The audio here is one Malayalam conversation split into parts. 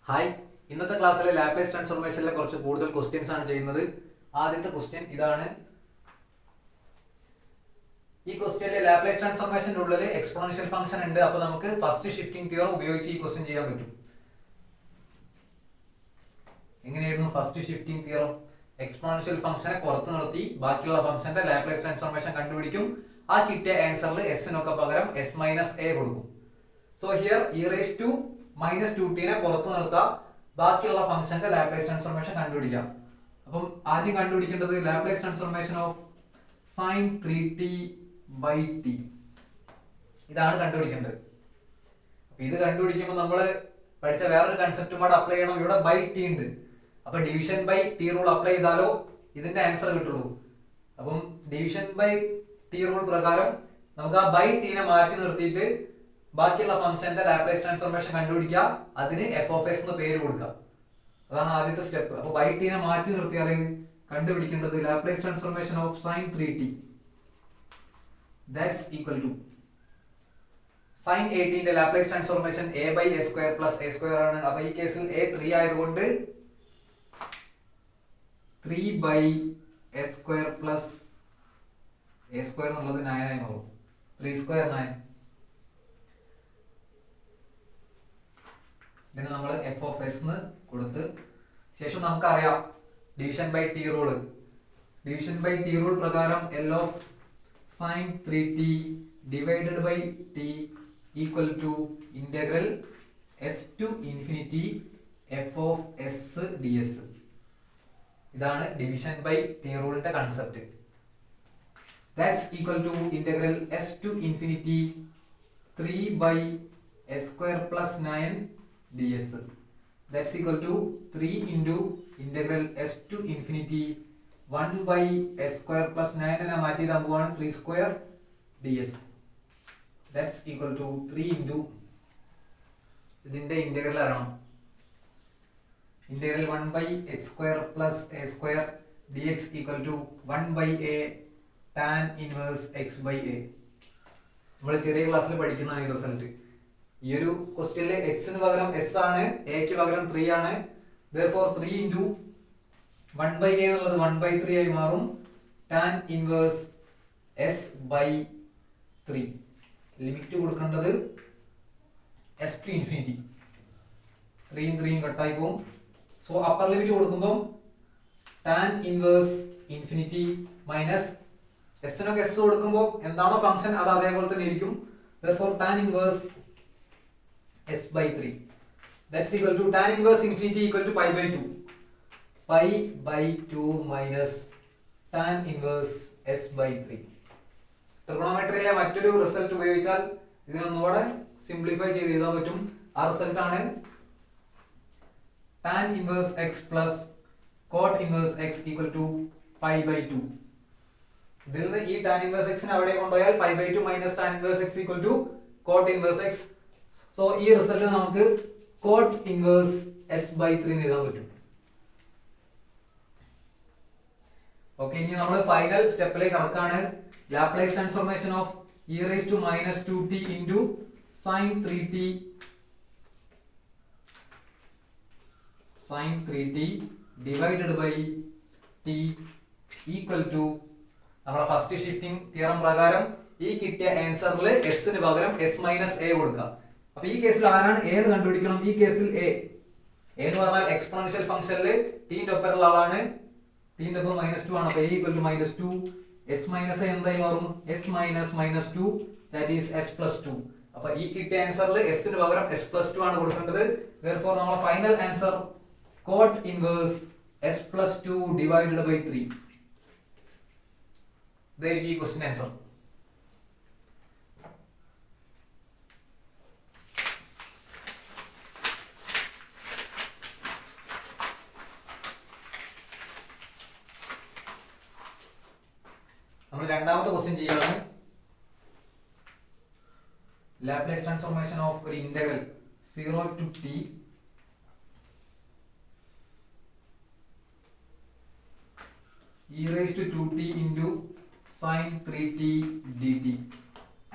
ഹായ്, ഇന്നത്തെ ക്ലാസ്സിലെ ലാപ്ലേസ് ട്രാൻസ്ഫോർമേഷനിലെ കുറച്ച് കൂടുതൽ ക്വസ്റ്റ്യൻസ് ആണ് ചെയ്യുന്നത്. ആദ്യത്തെ ക്വസ്റ്റ്യൻ ഇതാണ്. ഈ ക്വസ്റ്റ്യനിലെ ലാപ്ലേസ് ട്രാൻസ്ഫോർമേഷന്റെ ഉള്ളിൽ എക്സ്പോണൻഷ്യൽ ഫംഗ്ഷൻ ഉണ്ട്. അപ്പോൾ നമുക്ക് ഫസ്റ്റ് ഷിഫ്റ്റിംഗ് തിയറം ഉപയോഗിച്ച് ഈ ക്വസ്റ്റ്യൻ ചെയ്യാൻ പറ്റും. എങ്ങനെയായിരുന്നു ഫസ്റ്റ് ഷിഫ്റ്റിംഗ് തിയറം? എക്സ്പോണൻഷ്യൽ ഫംഗ്ഷനെ പുറത്ത് നിർത്തി ബാക്കിയുള്ള ഫംഗ്ഷന്റെ ലാപ്ലേസ് ട്രാൻസ്ഫോർമേഷൻ കണ്ടുപിടിക്കും. ആ കിട്ടിയ ആൻസറിൽ എസിനൊക്കെ പകരം എസ് മൈനസ് എ കൊടുക്കും. സോ ഹിയർ e−2t നെ പുറത്ത് നിർത്താം, ബാക്കിയുള്ള ഫംഗ്ഷന്റെ ലാപ്ലേസ് ട്രാൻസ്ഫോർമേഷൻ കണ്ടുപിടിക്കാം. അപ്പം ആദ്യം കണ്ടുപിടിക്കേണ്ടത് Laplace transformation of sin 3t/t. ഇതാണ് കണ്ടുപിടിക്കേണ്ടത്. അപ്പൊ ഇത് കണ്ടുപിടിക്കുമ്പോൾ നമ്മൾ പഠിച്ച വേറൊരു കൺസെപ്റ്റും കൂടെ അപ്ലൈ ചെയ്യണം. ഇവിടെ ബൈ ടി ഉണ്ട്. അപ്പൊ division by t rule apply ചെയ്താലോ ഇതിന്റെ ആൻസർ കിട്ടുള്ളൂ. അപ്പം ഡിവിഷൻ ബൈ ടി റൂൾ പ്രകാരം നമുക്ക് ആ ബൈ ടീനെ മാറ്റി നിർത്തിയിട്ട് ബാക്കിയുള്ള ഫംഗ്ഷന്റെ ലാപ്ലേസ് ട്രാൻസ്ഫോർമേഷൻ കണ്ടുപിടിക്കുക. അതിന് എഫ് ഓഫ് എസ് എന്ന് പേര് കൊടുക്കുക. അതാണ് ആദ്യത്തെ സ്റ്റെപ്പ്. അപ്പൊ ബൈ ടീനെ മാറ്റി നിർത്തിയാൽ കണ്ടുപിടിക്കേണ്ടത് Laplace transformation of sin 3t that's equal to sin 18 ന്റെ ലാപ്ലേസ് ട്രാൻസ്ഫോർമേഷൻ a/a² + a² ആണ്. അപ്പൊ ഈ കേസിൽ a 3 ആയതുകൊണ്ട് 3/a² + a² എന്നുള്ളത് 9 ആയി മാറും. 3² 9. ഇതിന് നമ്മൾ എഫ് ഓഫ് എസ് എന്ന് കൊടുത്ത് ശേഷം നമുക്കറിയാം division by t rule. Division by t rule പ്രകാരം L of sin 3t divided by t equal to integral s to infinity f of s d s. ഇതാണ് ഡിവിഷൻ ബൈ ടി റൂളിന്റെ concept. That's equal to integral s to infinity 3/a² + 9 ds. That's equal to 3 into integral s to infinity 1/a² + 9 നെ മാറ്റി തമ്പുവാണ് 3² ds. That's equal to 3 into ഇതിന്റെ ഇന്റഗ്രൽ അറിയണം. Integral 1/h² + a² dx equal to 1/a tan inverse x/a. നമ്മൾ ചെറിയ ക്ലാസ്സിൽ പഠിക്കുന്നതാണ് ഈ റിസൾട്ട്. ഈ ഒരു ക്വസ്റ്റ്യനിലെ എക്സിന് പകരം എസ് ആണ്, എക്ക് പകരം 3 ആണ്. therefore 3 into 1/a എന്നുള്ളത് 1/3 ആയി മാറും. tan inverse s/3. ലിമിറ്റ് കൊടുക്കേണ്ടത് s to infinity. 3 3 കട്ടായി പോകും. സോ അപ്പർ ലിമിറ്റ് കൊടുക്കുമ്പോൾ tan inverse infinity മൈനസ് എസിനൊക്കെ എസ് കൊടുക്കുമ്പോൾ എന്താണോ ഫംഗ്ഷൻ അത് അതേപോലെ തന്നെ ഇരിക്കും. therefore tan inverse s/3. That's equal to tan inverse infinity equal to pi/2. pi/2 minus tan inverse s/3. ട്രിഗണോമെട്രിയിലെ മറ്റൊരു റിസൾട്ട് ഉപയോഗിച്ചാൽ ഇതിനൊന്നുകൂടെ സിംപ്ലിഫൈ ചെയ്ത് എഴുതാൻ പറ്റും. ആ റിസൾട്ട് ആണ് tan inverse x plus cot inverse x equal to pi/2. ഇതിൽ നിന്ന് ഈ tan inverse x നെ അവിടെ കൊണ്ടുപോയാൽ pi/2 minus tan inverse x equal to cot inverse x. So ഈ റിസൾട്ട് നമുക്ക് cot inverse s/3 എന്ന് എഴുതാൻ പറ്റും. ഓക്കെ, ഇനി നമ്മൾ ഫൈനൽ സ്റ്റെപ്പിലേക്ക് കടക്കാണ്. Laplace transformation of e−2t into sin 3t divided by t equal to നമ്മുടെ ഫസ്റ്റ് ഷിഫ്റ്റിംഗ് തിയറം പ്രകാരം ഈ കിട്ടിയ ആൻസറിൽ എസിന് പകരം s−a കൊടുക്കുക. അപ്പൊ ഈ കേസിൽ ആരാണ് ഏത് കണ്ടുപിടിക്കണം? ഈ കേസിൽ എ എന്ന് പറഞ്ഞാൽ എക്സ്പോണൻഷ്യൽ ഫംഗ്ഷനിൽ ടീന്റെ ഒപ്പമുള്ള ആളാണ്. ടീന്റെ ഒപ്പം -2 ആണ്. അപ്പൊ a ഈക്വൽ ടു -2. s−a എന്തായി മാറും? s−2 that is s+2. അപ്പൊ ഈ കിട്ടിയ ആൻസറിൽ എസിന് പകരം s+2 ആണ് കൊടുക്കേണ്ടത്. therefore നമ്മുടെ final answer cot inverse s+2 divided by 3. ഇതായിരിക്കും ഈ ക്വസ്റ്റ്യൻ ആൻസർ. നമ്മൾ രണ്ടാമത്തെ ക്വസ്റ്റ്യൻ ചെയ്യാണ്. ലാപ്ലേസ് ട്രാൻസ്ഫോർമേഷൻ ഓഫ് ഒരു integral 0 to t e⁻²t into sin 3t dt.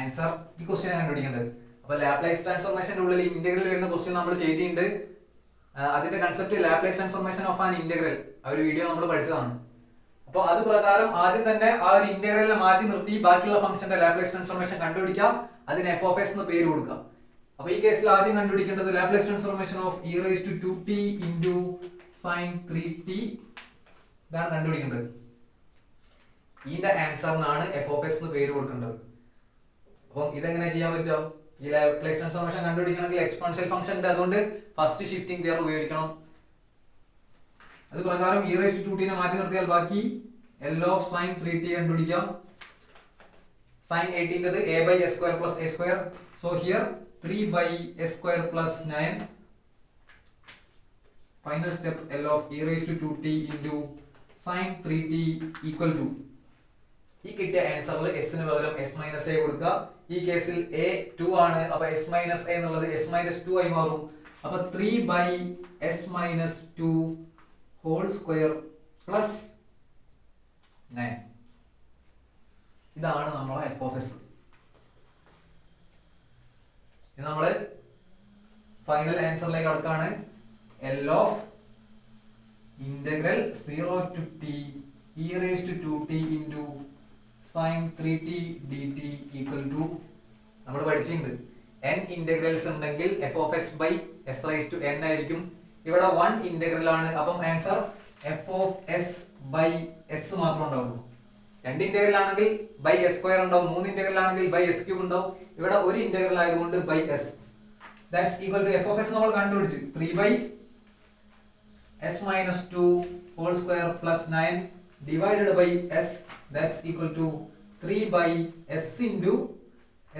Answer ഈ ക്വസ്റ്റ്യൻ കണ്ടുപിടിക്കേണ്ടത്. അപ്പൊ ലാപ്ലേസ് ട്രാൻസ്ഫോർമേഷന്റെ ഉള്ളിൽ ഇന്റഗ്രൽ വരുന്ന ക്വസ്റ്റ്യൻ നമ്മൾ ചെയ്തിട്ടുണ്ട്. അതിന്റെ concept Laplace transformation of an integral, ആ ഒരു വീഡിയോ നമ്മൾ പഠിച്ചതാണ്. അപ്പോൾ അത് പ്രകാരം ആദ്യം തന്നെ ആ ഒരു ഇന്റഗ്രലിനെ മാറ്റി നിർത്തി ബാക്കിയുള്ള ഫംഗ്ഷന്റെ ലാപ്ലേസ് ട്രാൻസ്ഫോർമേഷൻ കണ്ടുപിടിക്കാം, അതിന് എഫ് ഓഫ് എസ് എന്ന് പേര് കൊടുക്കാം. അപ്പൊ ഈ കേസിൽ ആദ്യം കണ്ടുപിടിക്കേണ്ടത് Laplace transformation of e raised to 2t into sin 3t, ഇതാണ് കണ്ടുപിടിക്കേണ്ടത്. ഇതിന്റെ ആൻസറിനാണ് എഫ് ഓഫ് എസ് എന്ന് പേര് കൊടുക്കേണ്ടത്. അപ്പം ഇതെങ്ങനെ ചെയ്യാൻ പറ്റും? ഈ ലാപ്ലേസ് ട്രാൻസ്ഫോർമേഷൻ കണ്ടുപിടിക്കണമെങ്കിൽ എക്സ്പോണൻഷ്യൽ ഫംഗ്ഷൻ ഉണ്ട്, അതുകൊണ്ട് ഫസ്റ്റ് ഷിഫ്റ്റിംഗ് തിയറം ഉപയോഗിക്കണം. അത് പ്രകാരം e raised to 2t നെ മാറ്റി നിർത്തിയാൽ ബാക്കി L of sin 3t കണ്ടുപിടിക്കാം. sin 18 a by s square plus a square, so here 3 by s square plus 9. Final step, L of e raised to 2t into sin 3t equal to, ഈ കിട്ടിയ ആൻസറിൽ s ന് പകരം s minus a കൊടുക്കുക. ഈ കേസിൽ a 2 ആണ്, അപ്പൊ s minus a എന്നുള്ളത് s minus 2 ആയി മാറും. അപ്പൊ 3 by s minus 2 whole square plus 9. ഇതാണ് നമ്മളെ എഫ് ഓഫ് എസ്. ഇത് നമ്മള് final ആൻസറിലേക്ക് കടക്കാണ്. L of integral 0 to t e raised to 2t into sin 3t dt equal to, നമ്മൾ പഠിച്ചിട്ടുണ്ട് n ഇന്റഗ്രൽസ് ഉണ്ടെങ്കിൽ f of s by s raised to n ആയിരിക്കും. ഇവിടെ 1 ഇന്റഗ്രൽ ആണ്, അപ്പം answer f of s by s മാത്രമേ ഉണ്ടാവുള്ളൂ. 2 ഇന്റഗ്രൽ ആണെങ്കിൽ ബൈ s സ്ക്വയർ ഉണ്ടാവും, 3 ഇന്റഗ്രൽ ആണെങ്കിൽ ബൈ s ക്യൂബ് ഉണ്ടാവും. ഇവിടെ ഒരു ഇന്റഗ്രൽ ആയതുകൊണ്ട് by s. That's equal to f of s നമ്മൾ കണ്ടുപിടിച്ചു 3 by s minus 2 whole square plus 9 divided by s, that's equal to 3 by s into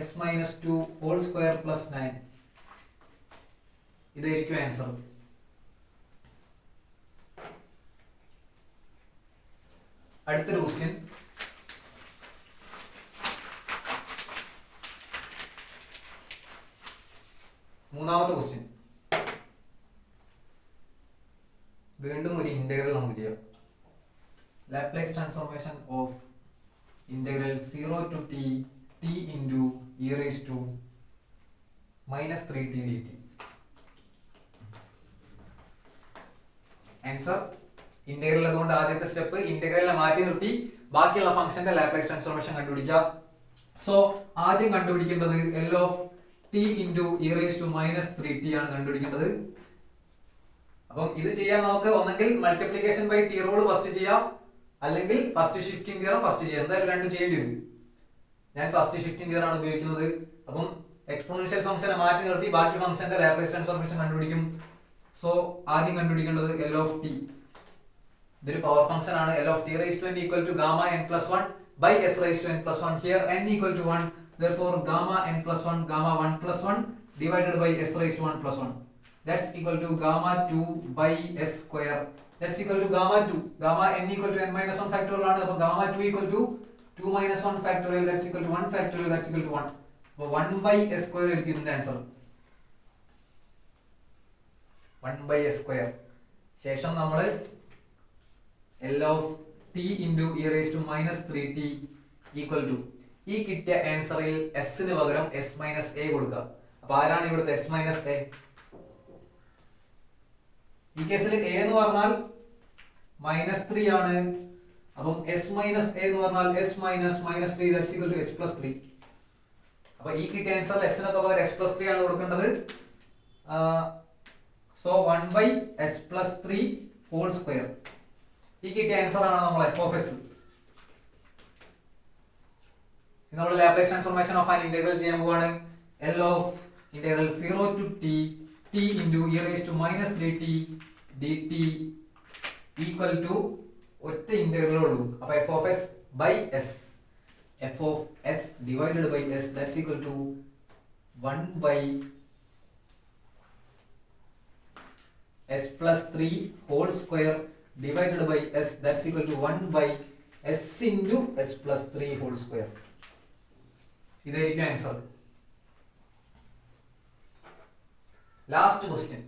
s minus 2 whole square plus 9. ഇതായിരിക്കും ആൻസർ. അടുത്തൊരു ക്വസ്റ്റ്യൻ, മൂന്നാമത്തെ ക്വസ്റ്റ്യൻ. വീണ്ടും ഒരു ഇന്റഗ്രൽ നമുക്ക് ചെയ്യാം. Laplace transformation of integral 0 to t t into e raised to minus 3t dt. Answer integral അതുകൊണ്ട് ആദ്യത്തെ സ്റ്റെപ്പ് ഇന്റഗ്രലിനെ മാറ്റി നിർത്തി ബാക്കിയുള്ള ഫംഗ്ഷന്റെ ലാപ്ലേസ് ട്രാൻസ്ഫോർമേഷൻ കണ്ടുപിടിക്കുക. സോ ആദ്യം കണ്ടുപിടിക്കേണ്ടത് L of t into e raised to minus 3t ആണ് കണ്ടുപിടിക്കേണ്ടത്. അപ്പം ഇത് ചെയ്യാൻ നമുക്ക് ഒന്നെങ്കിൽ multiplication by t rule first ചെയ്യാം, അല്ലെങ്കിൽ ഫസ്റ്റ് ഷിഫ്റ്റിംഗ് തിയറം ഫസ്റ്റ് ചെയ്യാം. എന്തായാലും രണ്ടും ചെയ്യേണ്ടി വരും. ഞാൻ ഫസ്റ്റ് ഷിഫ്റ്റിംഗ് തിയറം ആണ് ഉപയോഗിക്കുന്നത്. അപ്പം എക്സ്പോണൻഷ്യൽ ഫംഗ്ഷനെ മാറ്റി നിർത്തി ബാക്കി ഫംഗ്ഷന്റെ ലാപ്ലേസ് ട്രാൻസ്ഫോർമേഷൻ കണ്ടുപിടിക്കും. സോ ആദ്യം കണ്ടുപിടിക്കേണ്ടത് L of t. ഇതൊരു പവർ ഫംഗ്ഷൻ ആണ്. L of t raised to n equal to gamma n plus 1 by s raised to n plus 1. Here n equal to 1, therefore gamma n plus 1 gamma 1 plus 1 divided by s raised to 1 plus 1. That's equal to gamma 2 by s square. That's equal to gamma 2. Gamma n equal to n minus 1 factorial ആണ്. അപ്പോൾ gamma 2 equal to 2 minus 1 factorial. That's equal to 1 factorial. That's equal to 1. അപ്പോൾ 1 by s square ആയിരിക്കും ഇതിന്റെ ആൻസർ. 1 by s square. ശേഷം നമ്മൾ L of t into e raised to minus 3t equal to, ഈ കിട്ടിയ ആൻസറിൽ s ന് പകരം s minus a കൊടുക്കുക. അപ്പോൾ ആരാണ് ഇവിടുത്തെ s minus a? ഈ കേസിൽ a എന്ന് പറഞ്ഞാൽ -3 ആണ്. അപ്പം s minus a എന്ന് പറഞ്ഞാൽ s minus -3, that's equal to s plus 3. അപ്പോൾ ഈ കിട്ടിയ ആൻസറിൽ s ന് പകരം s plus 3 ആണ് കൊടുക്കേണ്ടത്. So 1 by s plus 3 whole square. ഈ കിട്ടിയ ആൻസർ ആണ് നമ്മൾ f of s. നമ്മൾ Laplace transformation of an integral ചെയ്യാൻ പോവാണ്. L of integral 0 to t t into e raised to minus 3t dt equal to ഒറ്റ ഇന്റഗ്രൽ ഉള്ളൂ. അപ്പോൾ f of s by s, f of s divided by s, that's equal to 1 by s plus 3 whole square divided by s, that's equal to 1 by s into s plus 3 whole square. ഇതായിരിക്കും ആൻസർ. Last question.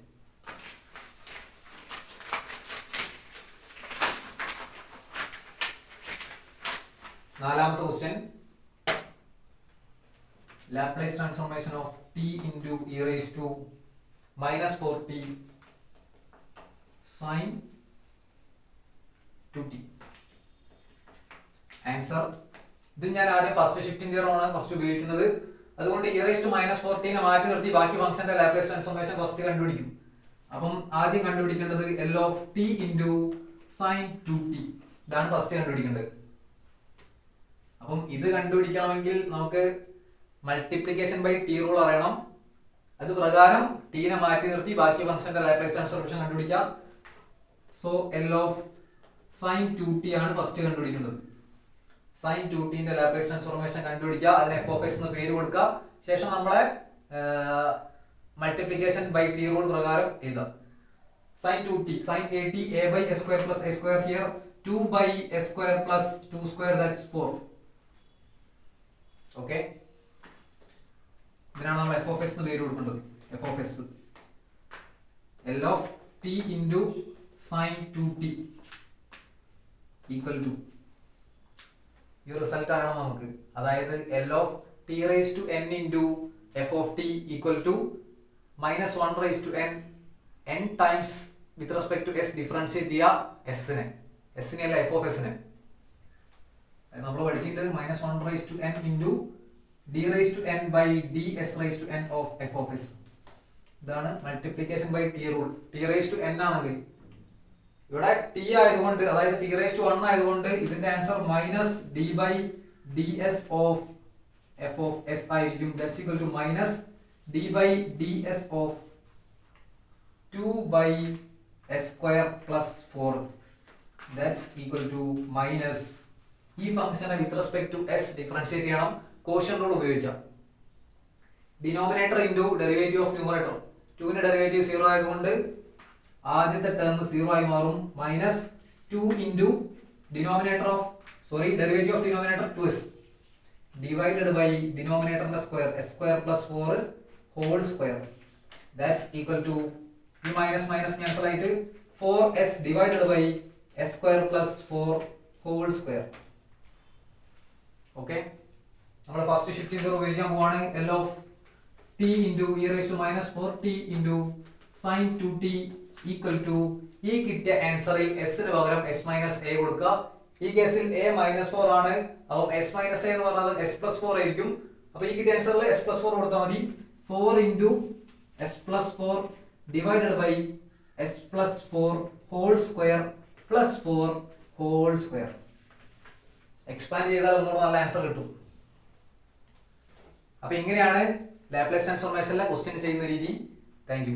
നാലാമത്തെ question. Laplace transformation of t into e raised to minus 4t sine 2t. Answer ഇത് ഞാൻ ആദ്യം ഫസ്റ്റ് ഷിഫ്റ്റിംഗ് തിയറം ആണ് ഫസ്റ്റ് ഉപയോഗിക്കുന്നത്. അതുകൊണ്ട് e−4t നെ മാറ്റി നിർത്തി ബാക്കി ഫംഗ്ഷന്റെ ലാപ്ലേസ് ട്രാൻസ്ഫോർമേഷൻ ഫസ്റ്റ് കണ്ടുപിടിക്കും. അപ്പം ആദ്യം കണ്ടുപിടിക്കേണ്ടത് L of t into sin 2t. ഇതാണ് ഫസ്റ്റ് കണ്ടുപിടിക്കേണ്ടത്. അപ്പം ഇത് കണ്ടുപിടിക്കണമെങ്കിൽ നമുക്ക് മൾട്ടിപ്ലിക്കേഷൻ ബൈ ടി റൂൾ അറിയണം. അത് പ്രകാരം t നെ മാറ്റി നിർത്തി ബാക്കി ഫംഗ്ഷന്റെ ലാപ്ലേസ് ട്രാൻസ്ഫോർമേഷൻ കണ്ടുപിടിക്കാം. So L of sin 2t ആണ് ഫസ്റ്റ് കണ്ടുപിടിക്കുന്നത്. sin 2t ന്റെ ലാപ്ലേസ് ട്രാൻസ്ഫോർമേഷൻ കണ്ടുപിടിക്കുക, അതിനെ f of s എന്ന് പേര് കൊടുക്കുക. ശേഷം നമ്മളെ മൾട്ടിപ്ലിക്കേഷൻ ബൈ ടി റൂൾ പ്രകാരം എഴുതാം. sin 2t sin at a by s square plus a square here 2 by s square plus 2 square that is 4. Okay, ഇതിനാണ് നമ്മൾ f of s എന്ന് പേര് കൊടുക്കേണ്ടത്. f of s L of t into sin 2t equal to ഈ റിസൾട്ട് അറിയണം നമുക്ക്. അതായത് L of t raised to n into f of t equal to -1 raised to n times with respect to s differentiate ചെയ്യുക s നെ അല്ല f of s നെ. നമ്മൾ പഠിച്ചിട്ടുണ്ട് -1 raised to n into d raised to n by ds raised to n of f of s. ഇതാണ് multiplication by t rule. t raised to n ആണെങ്കിൽ ഇവിടെ t ആയതുകൊണ്ട്, അതായത് t raised to 1 ആയതുകൊണ്ട് ഇതിന്റെ answer -d by ds of f of s ആയിരിക്കും. That's equal to -d by ds of 2 by s square plus 4. That's equal to minus ഈ ഫംഗ്ഷനെ with respect to s differentiate ചെയ്യണം. കോഷ്യന്റ് റൂൾ ഉപയോഗിക്കാം. Denominator into derivative of numerator. 2 ന്റെ ഡെറിവേറ്റീവ് 0 ആയതുകൊണ്ട് ആദ്യത്തെ ടേം 0 ആയി മാറും. -2 into derivative of denominator 2s divided by ഡിനോമിനേറ്ററിന്റെ square s square plus 4 whole square. That's equal to ഈ മൈനസ് ക്യാൻസൽ ആയിട്ട് 4s divided by s square plus 4 whole square. Okay, നമ്മൾ ഫസ്റ്റ് ഷിഫ്റ്റിംഗ് തിയറം ഉപയോഗിക്കാൻ പോവാണ്. L of t into e−4t into sin 2t equal to ഈ കിട്ടിയ ആൻസറിൽ s ന് പകരം s−a കൊടുക്കുക. ഈ കേസിൽ a -4 ആണ്. അപ്പോൾ s−a എന്ന് പറഞ്ഞാൽ s+4 ആയിരിക്കും. അപ്പോൾ ഈ കിട്ടിയ ആൻസറിൽ s+4 കൊടുത്താൽ മതി. 4 into s+4 divided by s+4 whole square plus 4 whole square. Expand ചെയ്താൽ ഒന്നുകൂടെ നല്ല ആൻസർ കിട്ടും. അപ്പൊ ഇങ്ങനെയാണ് ലാപ്ലേസ് ട്രാൻസ്ഫോർമേഷനിലെ ക്വസ്റ്റ്യൻ ചെയ്യുന്ന രീതി. Thank you.